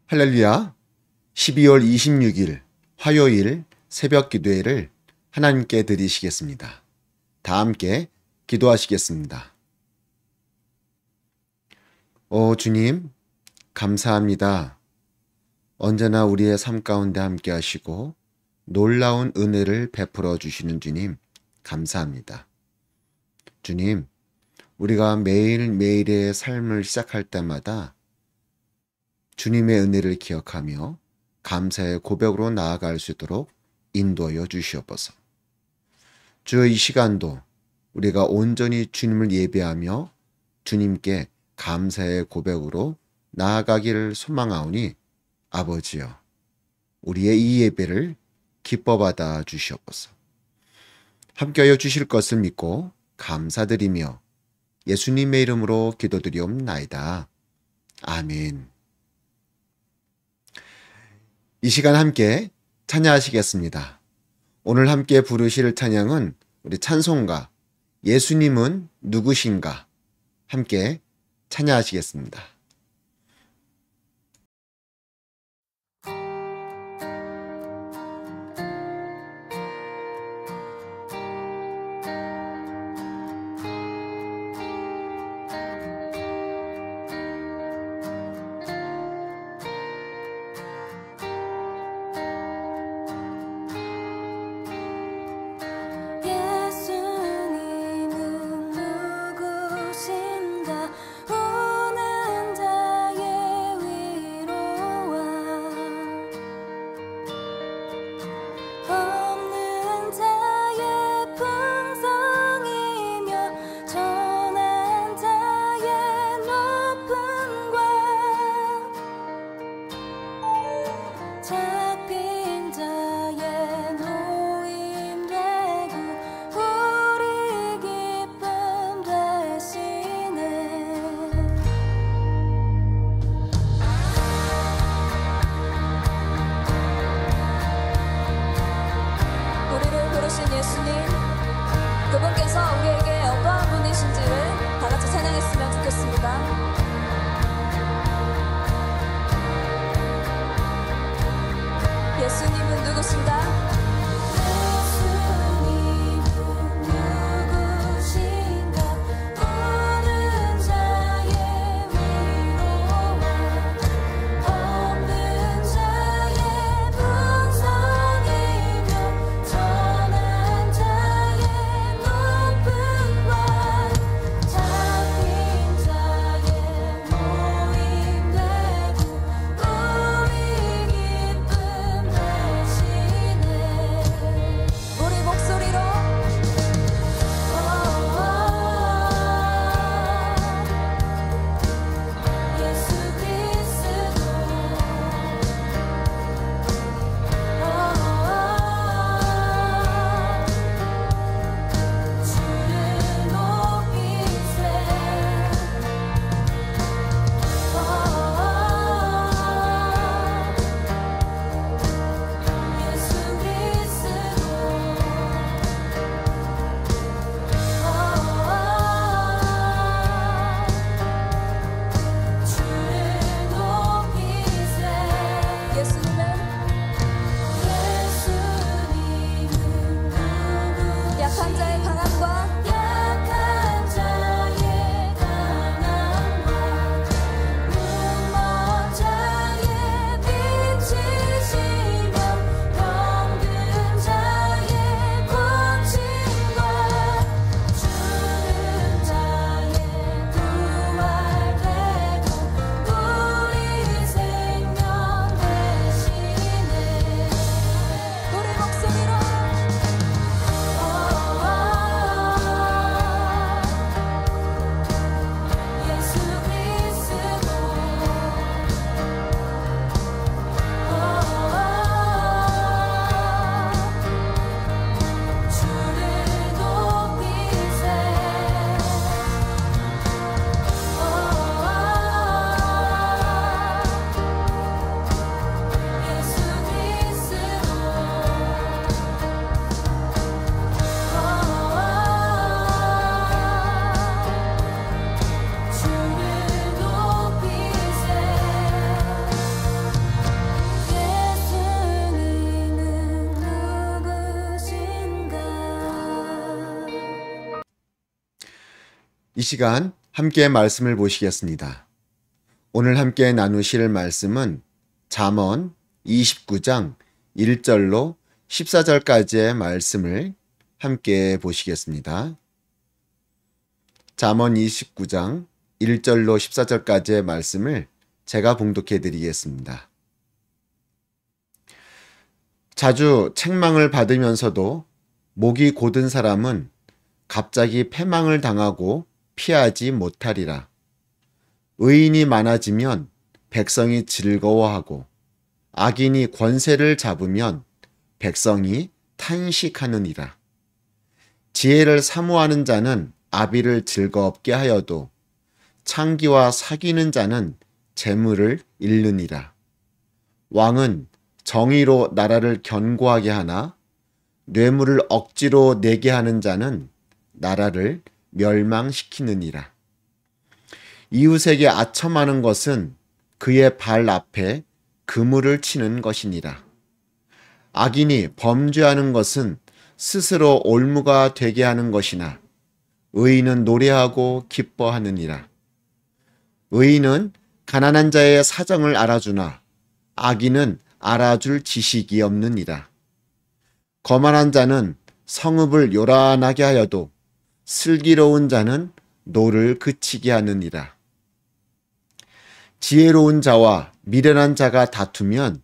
할렐루야. 12월 26일 화요일 새벽 기도회를 하나님께 드리시겠습니다. 다 함께 기도하시겠습니다. 주님, 감사합니다. 언제나 우리의 삶 가운데 함께 하시고 놀라운 은혜를 베풀어 주시는 주님, 감사합니다. 주님, 우리가 매일매일의 삶을 시작할 때마다 주님의 은혜를 기억하며 감사의 고백으로 나아갈 수 있도록 인도하여 주시옵소서. 주여, 이 시간도 우리가 온전히 주님을 예배하며 주님께 감사의 고백으로 나아가기를 소망하오니 아버지여, 우리의 이 예배를 기뻐 받아 주시옵소서. 함께하여 주실 것을 믿고 감사드리며 예수님의 이름으로 기도드리옵나이다. 아멘. 이 시간 함께 찬양하시겠습니다. 오늘 함께 부르실 찬양은 우리 찬송가 예수님은 누구신가 함께 찬양하시겠습니다. 예수님은 누구신가 오는 시간 함께 말씀을 보시겠습니다. 오늘 함께 나누실 말씀은 잠언 29장 1절로 14절까지의 말씀을 함께 보시겠습니다. 잠언 29장 1절로 14절까지의 말씀을 제가 봉독해 드리겠습니다. 자주 책망을 받으면서도 목이 곧은 사람은 갑자기 패망을 당하고 피하지 못하리라. 의인이 많아지면 백성이 즐거워하고 악인이 권세를 잡으면 백성이 탄식하느니라. 지혜를 사모하는 자는 아비를 즐겁게 하여도 창기와 사귀는 자는 재물을 잃느니라. 왕은 정의로 나라를 견고하게 하나 뇌물을 억지로 내게 하는 자는 나라를 멸망시키느니라. 이웃에게 아첨하는 것은 그의 발 앞에 그물을 치는 것이니라. 악인이 범죄하는 것은 스스로 올무가 되게 하는 것이나 의인은 노래하고 기뻐하느니라. 의인은 가난한 자의 사정을 알아주나 악인은 알아줄 지식이 없느니라. 거만한 자는 성읍을 요란하게 하여도 슬기로운 자는 노를 그치게 하느니라. 지혜로운 자와 미련한 자가 다투면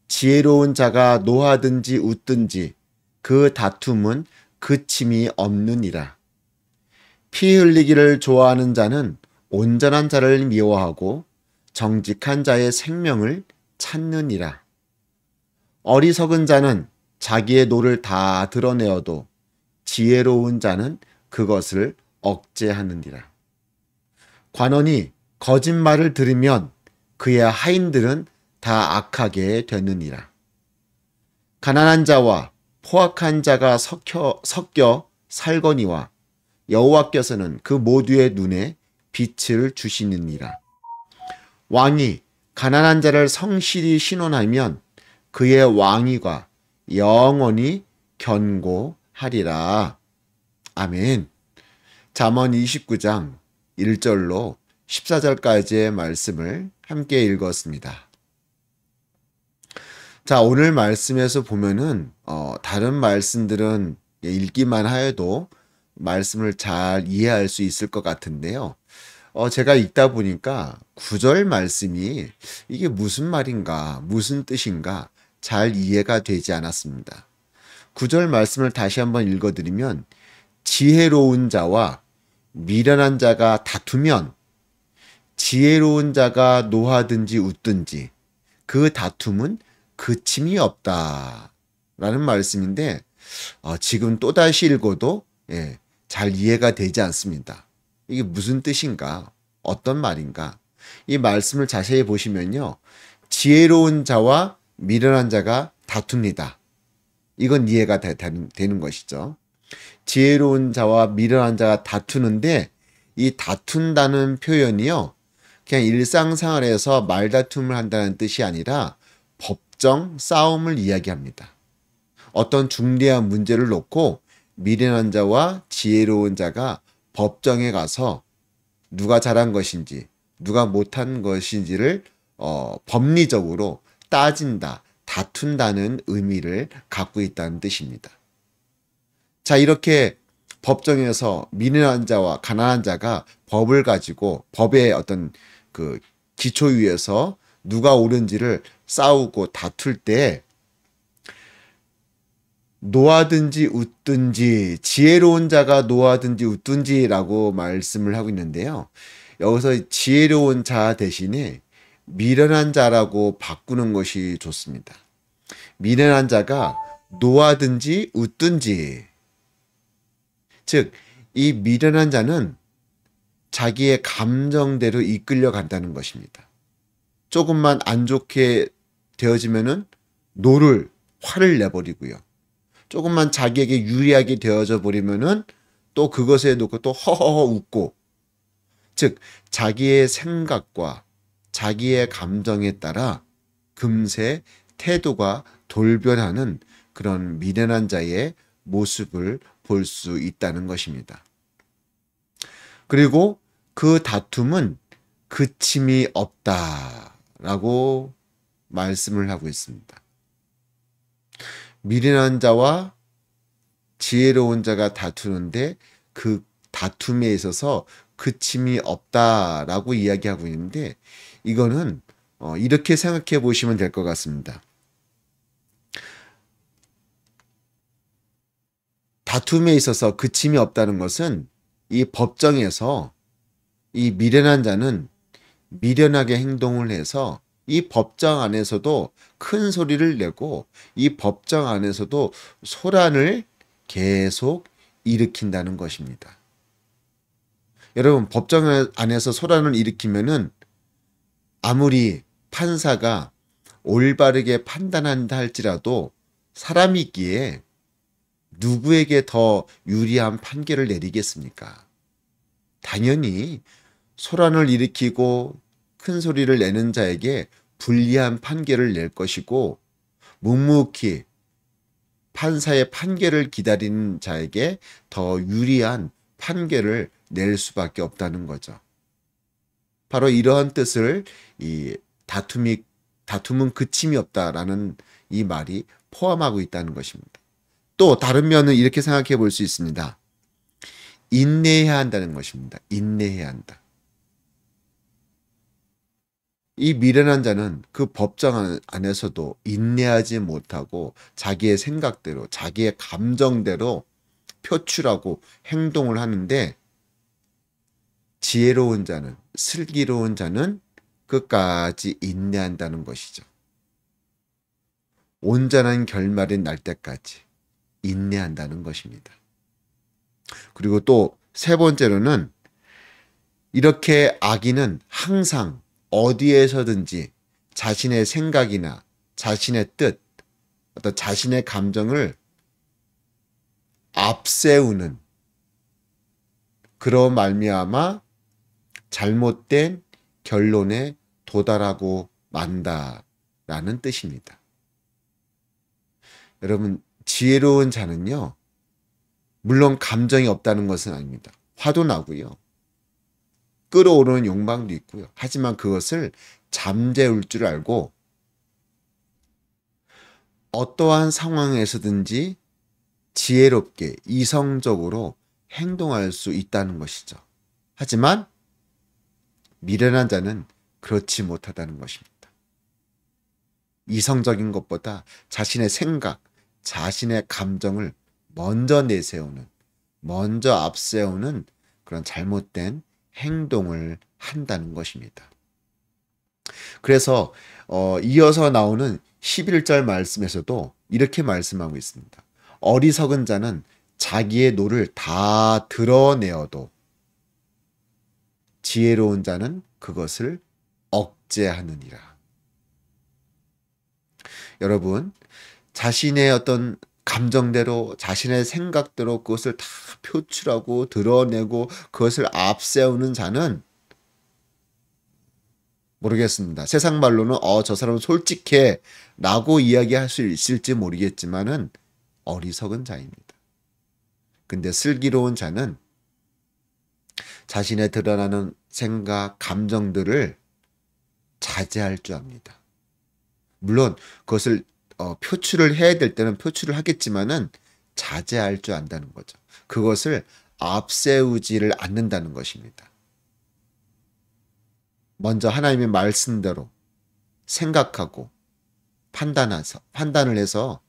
지혜로운 자가 노하든지 웃든지 그 다툼은 그침이 없느니라. 피 흘리기를 좋아하는 자는 온전한 자를 미워하고 정직한 자의 생명을 찾느니라. 어리석은 자는 자기의 노를 다 드러내어도 지혜로운 자는 그것을 억제하느니라. 관원이 거짓말을 들으면 그의 하인들은 다 악하게 되느니라. 가난한 자와 포악한 자가 섞여 살거니와 여호와께서는 그 모두의 눈에 빛을 주시느니라. 왕이 가난한 자를 성실히 신원하면 그의 왕위가 영원히 견고하리라. 아멘. 잠언 29장 1절로 14절까지의 말씀을 함께 읽었습니다. 자, 오늘 말씀에서 보면은 다른 말씀들은 읽기만 하여도 말씀을 잘 이해할 수 있을 것 같은데요. 제가 읽다 보니까 9절 말씀이 이게 무슨 말인가, 무슨 뜻인가 잘 이해가 되지 않았습니다. 9절 말씀을 다시 한번 읽어드리면 지혜로운 자와 미련한 자가 다투면 지혜로운 자가 노하든지 웃든지 그 다툼은 그침이 없다 라는 말씀인데 지금 또다시 읽어도 잘 이해가 되지 않습니다. 이게 무슨 뜻인가? 어떤 말인가? 이 말씀을 자세히 보시면요. 지혜로운 자와 미련한 자가 다툽니다. 이건 이해가 되는 것이죠. 지혜로운 자와 미련한 자가 다투는데 이 다툰다는 표현이요. 그냥 일상생활에서 말다툼을 한다는 뜻이 아니라 법정 싸움을 이야기합니다. 어떤 중대한 문제를 놓고 미련한 자와 지혜로운 자가 법정에 가서 누가 잘한 것인지 누가 못한 것인지를 법리적으로 따진다, 다툰다는 의미를 갖고 있다는 뜻입니다. 자, 이렇게 법정에서 미련한 자와 가난한 자가 법을 가지고 법의 어떤 그 기초 위에서 누가 옳은지를 싸우고 다툴 때 노하든지 웃든지 지혜로운 자가 노하든지 웃든지라고 말씀을 하고 있는데요. 여기서 지혜로운 자 대신에 미련한 자라고 바꾸는 것이 좋습니다. 미련한 자가 노하든지 웃든지, 즉 이 미련한 자는 자기의 감정대로 이끌려 간다는 것입니다. 조금만 안 좋게 되어지면은 화를 내버리고요. 조금만 자기에게 유리하게 되어져 버리면은 또 그것에 놓고 또 허허허 웃고, 즉 자기의 생각과 자기의 감정에 따라 금세 태도가 돌변하는 그런 미련한 자의 모습을 볼 수 있다는 것입니다. 그리고 그 다툼은 그침이 없다라고 말씀을 하고 있습니다. 미련한 자와 지혜로운 자가 다투는데 그 다툼에 있어서 그침이 없다라고 이야기하고 있는데, 이거는 이렇게 생각해 보시면 될 것 같습니다. 다툼에 있어서 그침이 없다는 것은 이 법정에서 이 미련한 자는 미련하게 행동을 해서 이 법정 안에서도 큰 소리를 내고 이 법정 안에서도 소란을 계속 일으킨다는 것입니다. 여러분, 법정 안에서 소란을 일으키면은 아무리 판사가 올바르게 판단한다 할지라도 사람이 있기에 누구에게 더 유리한 판결을 내리겠습니까? 당연히 소란을 일으키고 큰 소리를 내는 자에게 불리한 판결을 낼 것이고, 묵묵히 판사의 판결을 기다리는 자에게 더 유리한 판결을 낼 수밖에 없다는 거죠. 바로 이러한 뜻을 이 다툼은 그침이 없다라는 이 말이 포함하고 있다는 것입니다. 또 다른 면은 이렇게 생각해 볼 수 있습니다. 인내해야 한다는 것입니다. 인내해야 한다. 이 미련한 자는 그 법정 안에서도 인내하지 못하고 자기의 생각대로, 자기의 감정대로 표출하고 행동을 하는데, 지혜로운 자는, 슬기로운 자는 끝까지 인내한다는 것이죠. 온전한 결말이 날 때까지 인내한다는 것입니다. 그리고 또 세 번째로는, 이렇게 악인은 항상 어디에서든지 자신의 생각이나 자신의 뜻, 어떤 자신의 감정을 앞세우는, 그런 말미암아 잘못된 결론에 도달하고 만다라는 뜻입니다. 여러분, 지혜로운 자는요, 물론 감정이 없다는 것은 아닙니다. 화도 나고요, 끌어오르는 욕망도 있고요. 하지만 그것을 잠재울 줄 알고 어떠한 상황에서든지 지혜롭게 이성적으로 행동할 수 있다는 것이죠. 하지만 미련한 자는 그렇지 못하다는 것입니다. 이성적인 것보다 자신의 생각, 자신의 감정을 먼저 내세우는, 먼저 앞세우는 그런 잘못된 행동을 한다는 것입니다. 그래서 이어서 나오는 11절 말씀에서도 이렇게 말씀하고 있습니다. 어리석은 자는 자기의 노를 다 드러내어도 지혜로운 자는 그것을 억제하느니라. 여러분, 자신의 어떤 감정대로, 자신의 생각대로 그것을 다 표출하고 드러내고 그것을 앞세우는 자는, 모르겠습니다. 세상 말로는 저 사람은 솔직해 라고 이야기할 수 있을지 모르겠지만은 어리석은 자입니다. 근데 슬기로운 자는 자신의 드러나는 생각, 감정들을 자제할 줄 압니다. 물론 그것을 표출을 해야 될 때는 표출을 하겠지만은 자제할 줄 안다는 거죠. 그것을 앞세우지를 않는다는 것입니다. 먼저 하나님의 말씀대로 생각하고 판단을 해서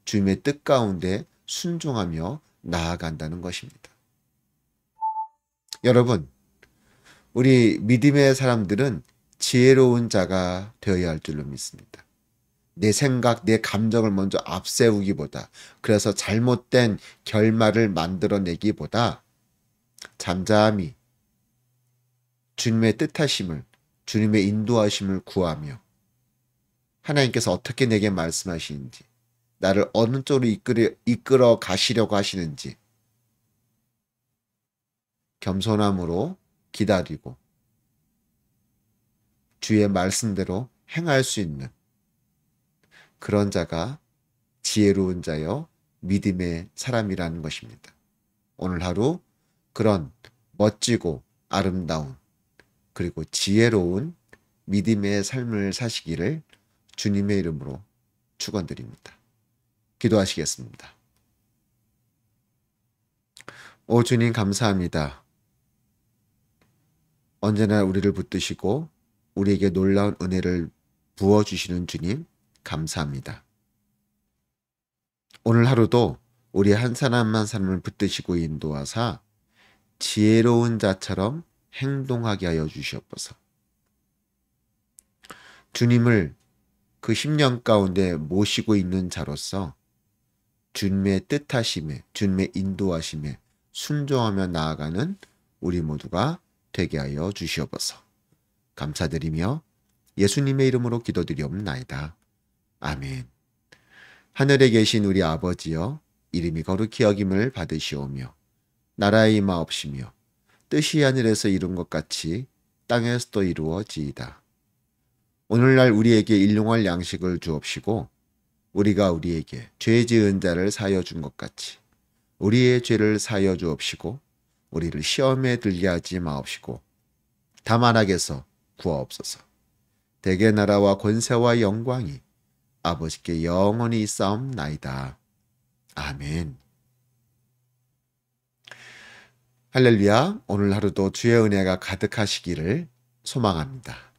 주님의 뜻 가운데 순종하며 나아간다는 것입니다. 여러분, 우리 믿음의 사람들은 지혜로운 자가 되어야 할 줄로 믿습니다. 내 생각, 내 감정을 먼저 앞세우기보다, 그래서 잘못된 결말을 만들어내기보다 잠잠히 주님의 뜻하심을, 주님의 인도하심을 구하며 하나님께서 어떻게 내게 말씀하시는지, 나를 어느 쪽으로 이끌어 가시려고 하시는지 겸손함으로 기다리고 주의 말씀대로 행할 수 있는 그런 자가 지혜로운 자여 믿음의 사람이라는 것입니다. 오늘 하루 그런 멋지고 아름다운 그리고 지혜로운 믿음의 삶을 사시기를 주님의 이름으로 축원드립니다. 기도하시겠습니다. 오 주님 감사합니다. 언제나 우리를 붙드시고 우리에게 놀라운 은혜를 부어주시는 주님 감사합니다. 오늘 하루도 우리 한 사람 한 사람을 붙드시고 인도하사 지혜로운 자처럼 행동하게 하여 주시옵소서. 주님을 그 10년 가운데 모시고 있는 자로서 주님의 뜻하심에, 주님의 인도하심에 순종하며 나아가는 우리 모두가 되게 하여 주시옵소서. 감사드리며 예수님의 이름으로 기도드리옵나이다. 아멘. 하늘에 계신 우리 아버지여, 이름이 거룩히 여김을 받으시오며 나라의 임하옵시며 뜻이 하늘에서 이룬 것 같이 땅에서도 이루어지이다. 오늘날 우리에게 일용할 양식을 주옵시고 우리가 우리에게 죄 지은 자를 사하여 준 것 같이 우리의 죄를 사하여 주옵시고 우리를 시험에 들게 하지 마옵시고 다만 악에서 구하옵소서. 대개 나라와 권세와 영광이 아버지께 영원히 있사옵나이다. 아멘. 할렐루야. 오늘 하루도 주의 은혜가 가득하시기를 소망합니다.